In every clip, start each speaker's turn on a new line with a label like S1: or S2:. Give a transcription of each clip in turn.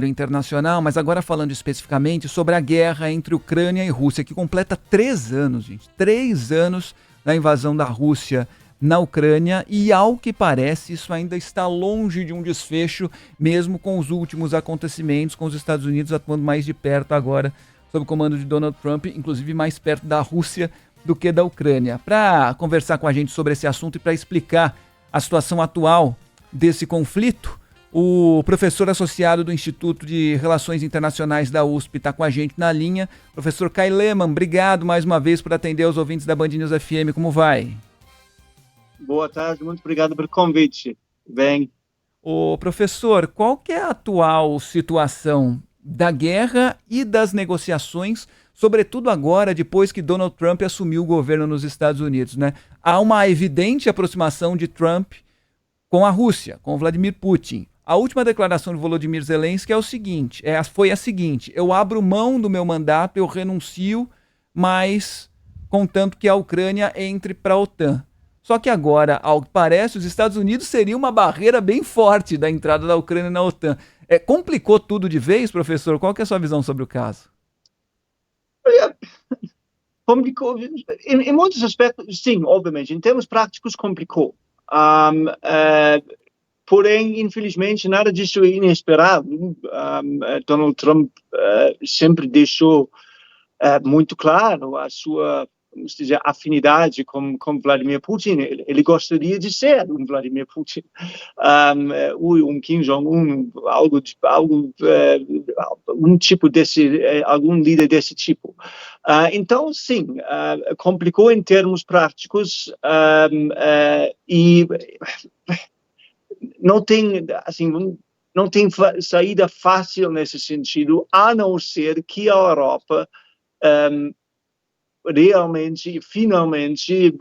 S1: internacional, mas agora falando especificamente sobre a guerra entre Ucrânia e Rússia, que completa 3 anos, gente. 3 anos da invasão da Rússia na Ucrânia e, ao que parece, isso ainda está longe de um desfecho, mesmo com os últimos acontecimentos, com os Estados Unidos atuando mais de perto agora, sob o comando de Donald Trump, inclusive mais perto da Rússia do que da Ucrânia. Para conversar com a gente sobre esse assunto e para explicar a situação atual desse conflito, o professor associado do Instituto de Relações Internacionais da USP está com a gente na linha. Professor Kai Lehmann, obrigado mais uma vez por atender os ouvintes da Band News FM. Como vai?
S2: Boa tarde, muito obrigado pelo convite. Bem.
S1: Ô, professor, qual que é a atual situação da guerra e das negociações, sobretudo agora, depois que Donald Trump assumiu o governo nos Estados Unidos, né? Há uma evidente aproximação de Trump com a Rússia, com Vladimir Putin. A última declaração de Volodymyr Zelensky foi a seguinte: eu abro mão do meu mandato, eu renuncio, mas contanto que a Ucrânia entre para a OTAN. Só que agora, ao que parece, os Estados Unidos seria uma barreira bem forte da entrada da Ucrânia na OTAN. Complicou tudo de vez, professor? Qual que é a sua visão sobre o caso?
S2: Complicou. Em muitos aspectos, sim, obviamente. Em termos práticos, complicou. Porém, infelizmente, nada disso é inesperado. Donald Trump sempre deixou muito claro a sua, vamos dizer, afinidade com Vladimir Putin. Ele gostaria de ser um Vladimir Putin, um Kim Jong-un, um tipo desse, algum líder desse tipo. Então, sim, complicou em termos práticos e não tem, assim, não tem saída fácil nesse sentido, a não ser que a Europa realmente, finalmente,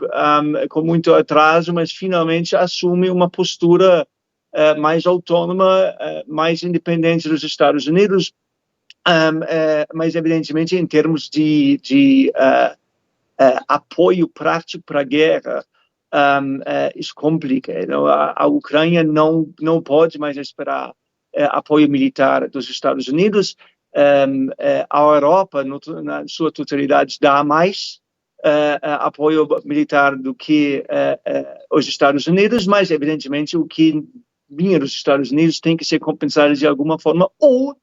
S2: com muito atraso, mas finalmente assume uma postura mais autônoma, mais independente dos Estados Unidos, mas evidentemente em termos de apoio prático para a guerra, isso complica. A Ucrânia não pode mais esperar apoio militar dos Estados Unidos. A Europa, na sua totalidade, dá mais apoio militar do que os Estados Unidos, mas, evidentemente, o que vinha dos Estados Unidos tem que ser compensado de alguma forma, ou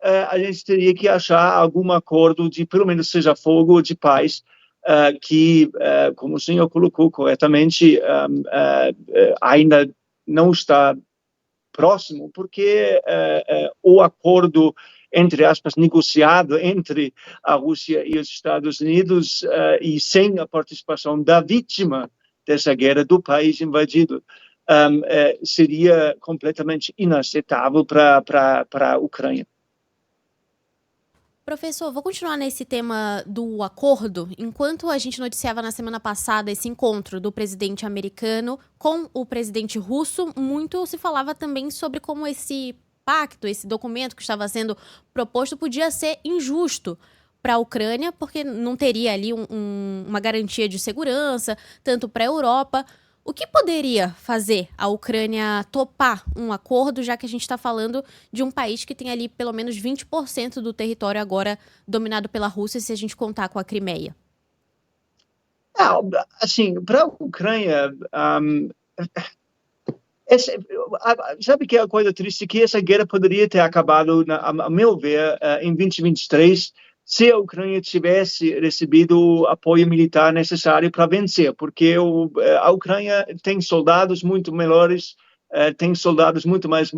S2: a gente teria que achar algum acordo de, pelo menos, cessar-fogo, de paz, que, como o senhor colocou corretamente, ainda não está próximo, porque o acordo, entre aspas, negociado entre a Rússia e os Estados Unidos, e sem a participação da vítima dessa guerra, do país invadido, seria completamente inaceitável para a Ucrânia.
S3: Professor, vou continuar nesse tema do acordo. Enquanto a gente noticiava na semana passada esse encontro do presidente americano com o presidente russo, muito se falava também sobre como esse pacto, esse documento que estava sendo proposto podia ser injusto para a Ucrânia, porque não teria ali uma garantia de segurança, tanto para a Europa. O que poderia fazer a Ucrânia topar um acordo, já que a gente está falando de um país que tem ali pelo menos 20% do território agora dominado pela Rússia, se a gente contar com a Crimeia?
S2: Assim, para a Ucrânia, sabe que é a coisa triste? Que essa guerra poderia ter acabado, a meu ver, em 2023, se a Ucrânia tivesse recebido o apoio militar necessário para vencer, porque a Ucrânia tem soldados muito melhores, tem soldados muito mais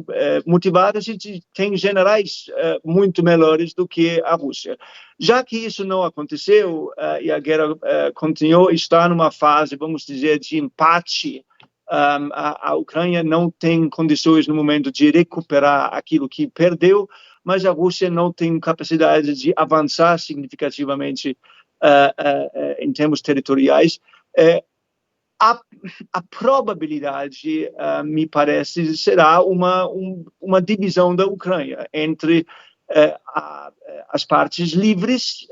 S2: motivados e tem generais muito melhores do que a Rússia. Já que isso não aconteceu e a guerra continuou, está numa fase, vamos dizer, de empate. A Ucrânia não tem condições no momento de recuperar aquilo que perdeu, mas a Rússia não tem capacidade de avançar significativamente em termos territoriais. A probabilidade, me parece, será uma divisão da Ucrânia entre as partes livres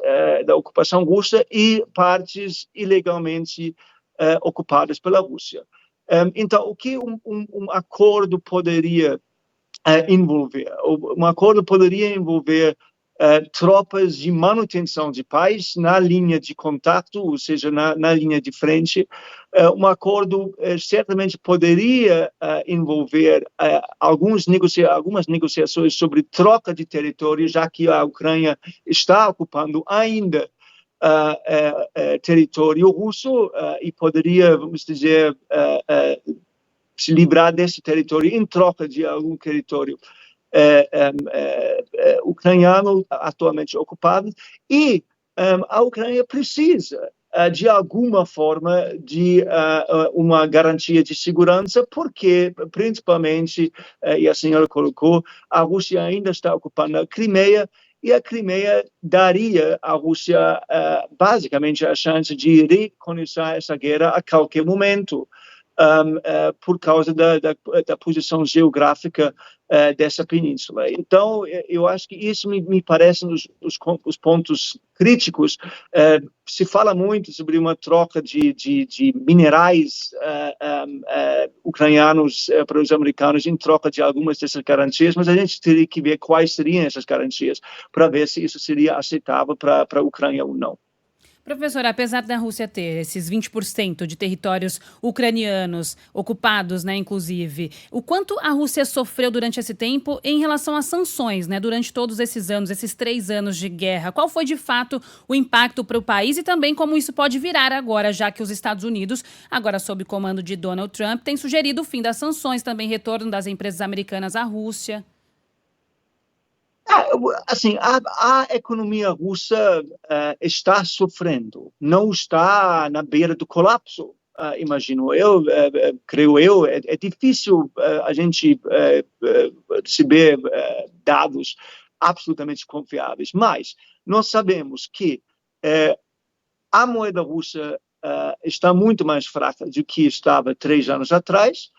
S2: da ocupação russa e partes ilegalmente ocupadas pela Rússia. Então, o que um acordo poderia envolver. Um acordo poderia envolver tropas de manutenção de paz na linha de contato, ou seja, na linha de frente. Um acordo certamente poderia envolver algumas negociações sobre troca de território, já que a Ucrânia está ocupando ainda território russo e poderia, vamos dizer, se livrar desse território em troca de algum território ucraniano atualmente ocupado, e a Ucrânia precisa de alguma forma de uma garantia de segurança, porque, principalmente, e a senhora colocou, a Rússia ainda está ocupando a Crimeia, e a Crimeia daria à Rússia basicamente a chance de reconhecer essa guerra a qualquer momento. Por causa da posição geográfica dessa península. Então, eu acho que isso me parecem os pontos críticos. Se fala muito sobre uma troca de minerais ucranianos para os americanos em troca de algumas dessas garantias, mas a gente teria que ver quais seriam essas garantias para ver se isso seria aceitável para a Ucrânia ou não.
S4: Professor, apesar da Rússia ter esses 20% de territórios ucranianos ocupados, né, inclusive, o quanto a Rússia sofreu durante esse tempo em relação às sanções, né, durante todos esses anos, esses 3 anos de guerra? Qual foi, de fato, o impacto para o país e também como isso pode virar agora, já que os Estados Unidos, agora sob comando de Donald Trump, tem sugerido o fim das sanções, também retorno das empresas americanas à Rússia?
S2: Assim, a economia russa está sofrendo, não está na beira do colapso, imagino eu, creio eu. É difícil a gente receber dados absolutamente confiáveis, mas nós sabemos que a moeda russa está muito mais fraca do que estava 3 anos atrás,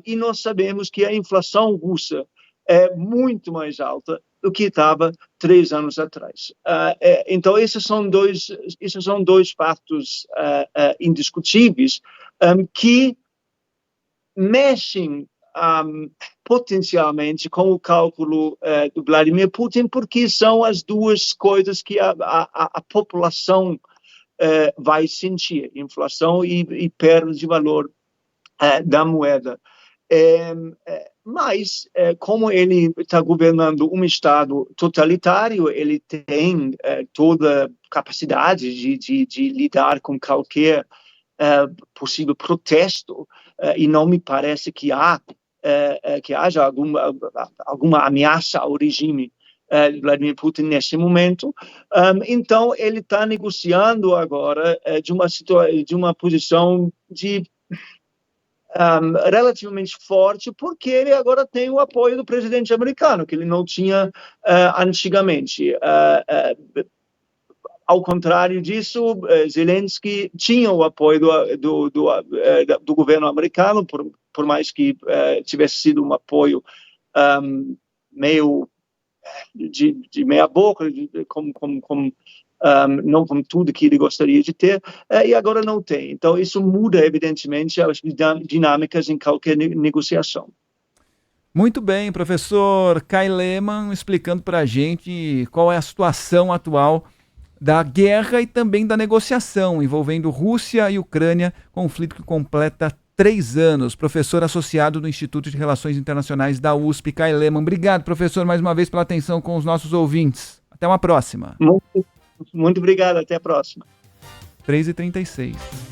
S2: e nós sabemos que a inflação russa é muito mais alta do que estava 3 anos atrás. Então, esses são dois fatos indiscutíveis que mexem potencialmente com o cálculo do Vladimir Putin, porque são as duas coisas que a população vai sentir: inflação e perda de valor da moeda. Mas, como ele está governando um Estado totalitário, ele tem toda a capacidade de lidar com qualquer possível protesto, e não me parece que haja alguma ameaça ao regime de Vladimir Putin nesse momento. Então, ele está negociando agora de uma posição relativamente forte, porque ele agora tem o apoio do presidente americano, que ele não tinha antigamente. Ao contrário disso, Zelensky tinha o apoio do governo americano, por mais que tivesse sido um apoio meio de meia boca, não com tudo que ele gostaria de ter, e agora não tem. Então, isso muda, evidentemente, as dinâmicas em qualquer negociação.
S1: Muito bem, professor Kai Lehmann, explicando para a gente qual é a situação atual da guerra e também da negociação envolvendo Rússia e Ucrânia, conflito que completa 3 anos. Professor associado do Instituto de Relações Internacionais da USP, Kai Lehmann. Obrigado, professor, mais uma vez pela atenção com os nossos ouvintes. Até uma próxima.
S2: Muito obrigado, até a próxima.
S1: 3h36.